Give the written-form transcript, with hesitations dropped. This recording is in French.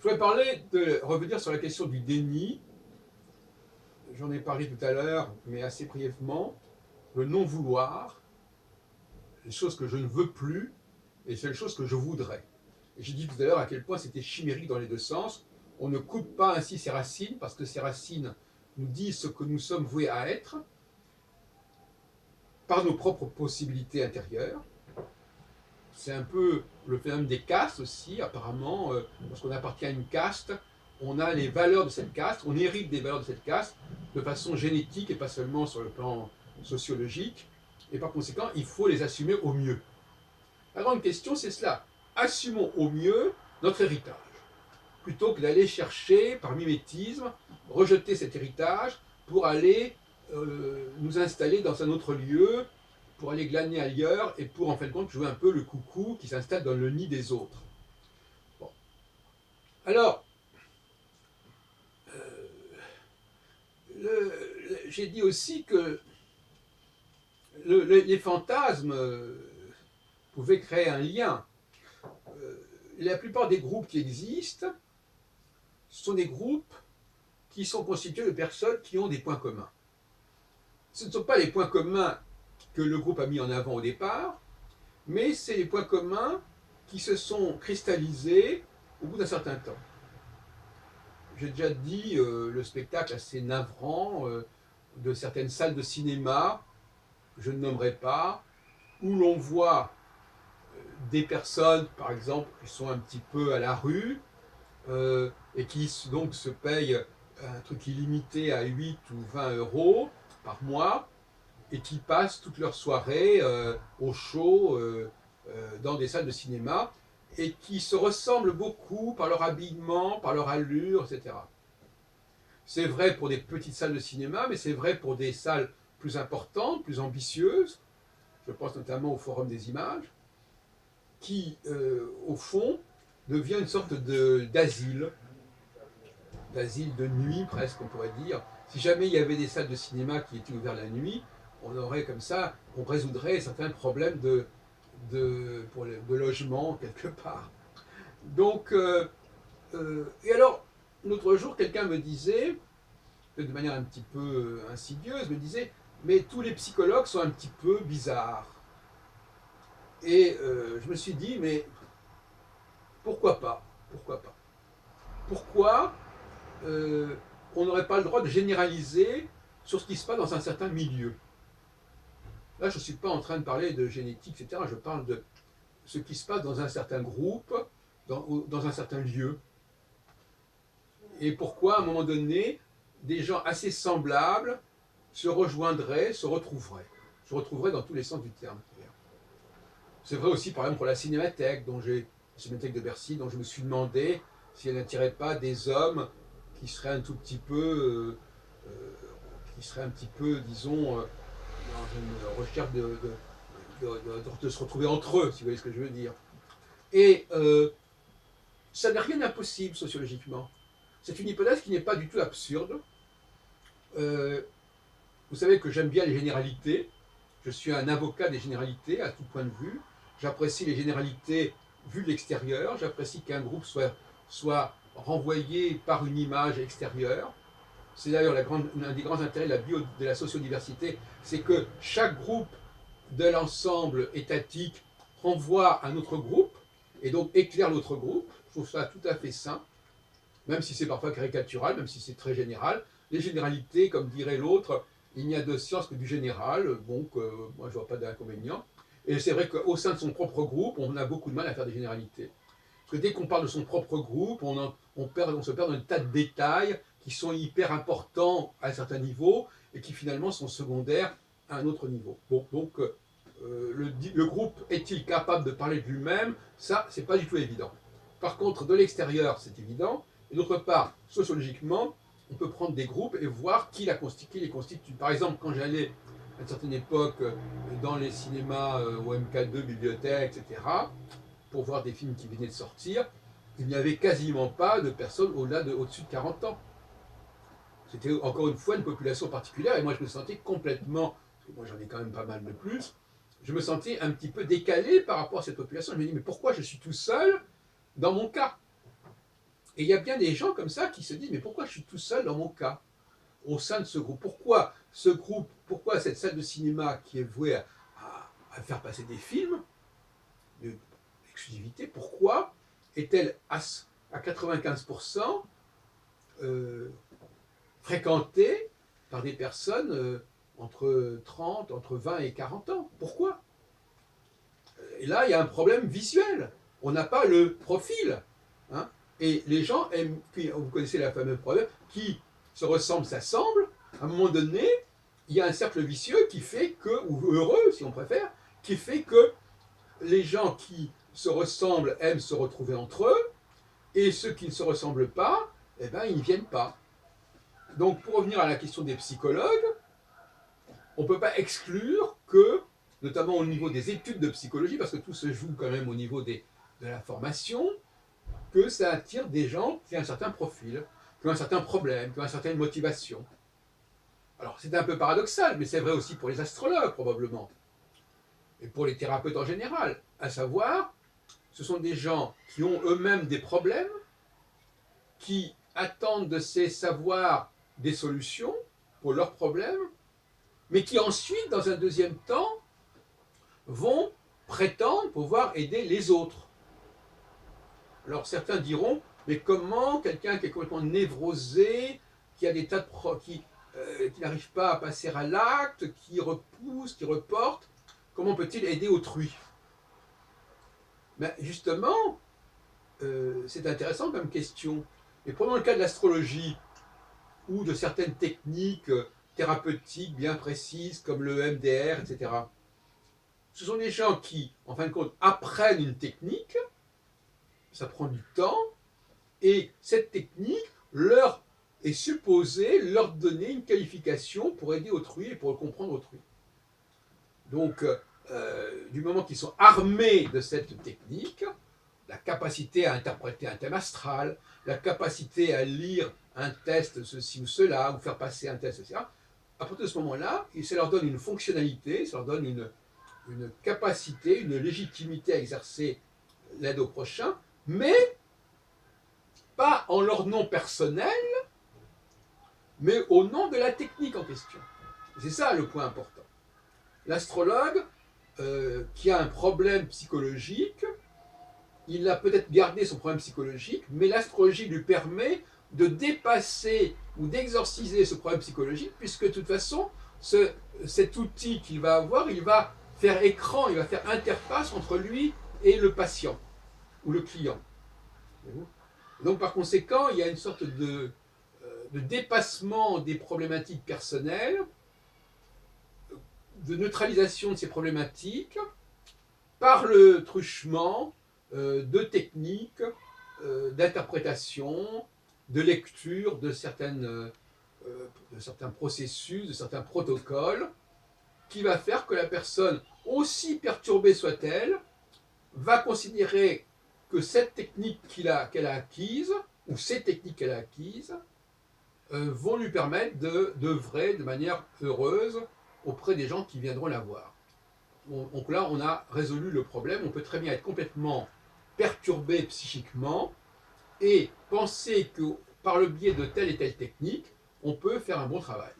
Je voudrais revenir sur la question du déni. J'en ai parlé tout à l'heure, mais assez brièvement. Le non-vouloir, les choses que je ne veux plus, et c'est les choses que je voudrais. Et j'ai dit tout à l'heure à quel point c'était chimérique dans les deux sens. On ne coupe pas ainsi ses racines, parce que ces racines nous disent ce que nous sommes voués à être, par nos propres possibilités intérieures. C'est un peu le phénomène des castes aussi, apparemment. Lorsqu'on appartient à une caste, on a les valeurs de cette caste, on hérite des valeurs de cette caste de façon génétique et pas seulement sur le plan sociologique. Et par conséquent, il faut les assumer au mieux. La grande question, c'est cela. Assumons au mieux notre héritage, plutôt que d'aller chercher, par mimétisme, rejeter cet héritage pour aller nous installer dans un autre lieu, pour aller glaner ailleurs et pour en fin de compte jouer un peu le coucou qui s'installe dans le nid des autres. Bon. Alors, j'ai dit aussi que les fantasmes pouvaient créer un lien. La plupart des groupes qui existent sont des groupes qui sont constitués de personnes qui ont des points communs. Ce ne sont pas les points communs que le groupe a mis en avant au départ, mais c'est les points communs qui se sont cristallisés au bout d'un certain temps. J'ai déjà dit le spectacle assez navrant de certaines salles de cinéma, je ne nommerai pas, où l'on voit des personnes, par exemple, qui sont un petit peu à la rue et qui donc se payent un truc illimité à 8 ou 20 euros par mois et qui passent toute leur soirée au show dans des salles de cinéma et qui se ressemblent beaucoup par leur habillement, par leur allure, etc. C'est vrai pour des petites salles de cinéma, mais c'est vrai pour des salles plus importantes, plus ambitieuses. Je pense notamment au Forum des images, qui, au fond, devient une sorte d'asile de nuit presque, on pourrait dire. Si jamais il y avait des salles de cinéma qui étaient ouvertes la nuit, on aurait comme ça, on résoudrait certains problèmes de logement quelque part. Donc, et alors, l'autre jour, quelqu'un me disait, de manière un petit peu insidieuse, me disait, mais tous les psychologues sont un petit peu bizarres. Et je me suis dit, mais pourquoi pas? Pourquoi pas? Pourquoi on n'aurait pas le droit de généraliser sur ce qui se passe dans un certain milieu? Là, je ne suis pas en train de parler de génétique, etc. Je parle de ce qui se passe dans un certain groupe, dans un certain lieu. Et pourquoi, à un moment donné, des gens assez semblables se rejoindraient, se retrouveraient dans tous les sens du terme. C'est vrai aussi, par exemple, pour la Cinémathèque, la Cinémathèque de Bercy, dont je me suis demandé si elle n'attirait pas des hommes qui seraient un tout petit peu, disons, dans une recherche de se retrouver entre eux, si vous voyez ce que je veux dire. Et ça n'est rien d'impossible sociologiquement. C'est une hypothèse qui n'est pas du tout absurde. Vous savez que j'aime bien les généralités. Je suis un avocat des généralités à tout point de vue. J'apprécie les généralités vues de l'extérieur. J'apprécie qu'un groupe soit renvoyé par une image extérieure. C'est d'ailleurs l'un des grands intérêts de la sociodiversité, c'est que chaque groupe de l'ensemble étatique renvoie à un autre groupe et donc éclaire l'autre groupe. Je trouve ça tout à fait sain, même si c'est parfois caricatural, même si c'est très général. Les généralités, comme dirait l'autre, il n'y a de science que du général, donc moi je ne vois pas d'inconvénient. Et c'est vrai qu'au sein de son propre groupe, on a beaucoup de mal à faire des généralités. Parce que dès qu'on parle de son propre groupe, on se perd dans un tas de détails qui sont hyper importants à un certain niveau et qui finalement sont secondaires à un autre niveau. Bon, donc le groupe est-il capable de parler de lui-même? Ça, c'est pas du tout évident. Par contre, de l'extérieur, c'est évident. Et d'autre part, sociologiquement, on peut prendre des groupes et voir qui les constitue. Par exemple, quand j'allais à une certaine époque dans les cinémas au MK2, bibliothèque, etc., pour voir des films qui venaient de sortir, il n'y avait quasiment pas de personnes au-dessus de 40 ans. C'était encore une fois une population particulière et moi je me sentais complètement, parce que moi j'en ai quand même pas mal de plus, je me sentais un petit peu décalé par rapport à cette population. Je me dis mais pourquoi je suis tout seul dans mon cas? Et il y a bien des gens comme ça qui se disent, mais pourquoi je suis tout seul dans mon cas, au sein de ce groupe? Pourquoi ce groupe, pourquoi cette salle de cinéma qui est vouée à faire passer des films d'exclusivité, pourquoi est-elle à 95% fréquentée par des personnes entre 20 et 40 ans? Pourquoi? Et là, il y a un problème visuel. On n'a pas le profil. Hein. Et les gens aiment, vous connaissez la fameuse problème, qui se ressemblent, s'assemblent. À un moment donné, il y a un cercle vicieux qui fait que, ou heureux si on préfère, qui fait que les gens qui se ressemblent aiment se retrouver entre eux, et ceux qui ne se ressemblent pas, eh ben, ils ne viennent pas. Donc, pour revenir à la question des psychologues, on ne peut pas exclure que, notamment au niveau des études de psychologie, parce que tout se joue quand même au niveau de la formation, que ça attire des gens qui ont un certain profil, qui ont un certain problème, qui ont une certaine motivation. Alors c'est un peu paradoxal, mais c'est vrai aussi pour les astrologues probablement, et pour les thérapeutes en général, à savoir, ce sont des gens qui ont eux-mêmes des problèmes, qui attendent de ces savoirs des solutions pour leurs problèmes, mais qui ensuite, dans un deuxième temps, vont prétendre pouvoir aider les autres. Alors certains diront, mais comment quelqu'un qui est complètement névrosé, qui a des tas de qui n'arrive pas à passer à l'acte, qui repousse, qui reporte, comment peut-il aider autrui? Ben justement, c'est intéressant comme question. Et prenons le cas de l'astrologie ou de certaines techniques thérapeutiques bien précises comme le MDR, etc. Ce sont des gens qui, en fin de compte, apprennent une technique, ça prend du temps, et cette technique leur est supposée leur donner une qualification pour aider autrui et pour comprendre autrui. Donc, du moment qu'ils sont armés de cette technique, la capacité à interpréter un thème astral, la capacité à lire un test ceci ou cela, ou faire passer un test, etc., à partir de ce moment-là, ça leur donne une fonctionnalité, ça leur donne une capacité, une légitimité à exercer l'aide au prochain, mais pas en leur nom personnel, mais au nom de la technique en question. C'est ça le point important. L'astrologue qui a un problème psychologique, il a peut-être gardé son problème psychologique, mais l'astrologie lui permet de dépasser ou d'exorciser ce problème psychologique, puisque de toute façon, cet outil qu'il va avoir, il va faire écran, il va faire interface entre lui et le patient ou le client. Donc par conséquent, il y a une sorte de dépassement des problématiques personnelles, de neutralisation de ces problématiques par le truchement de techniques d'interprétation, de lecture de certains processus, de certains protocoles, qui va faire que la personne, aussi perturbée soit-elle, va considérer que cette technique qu'elle a acquise, ou ces techniques qu'elle a acquises, vont lui permettre d'œuvrer de manière heureuse auprès des gens qui viendront la voir. Donc là, on a résolu le problème. On peut très bien être complètement perturbé psychiquement et penser que par le biais de telle et telle technique, on peut faire un bon travail.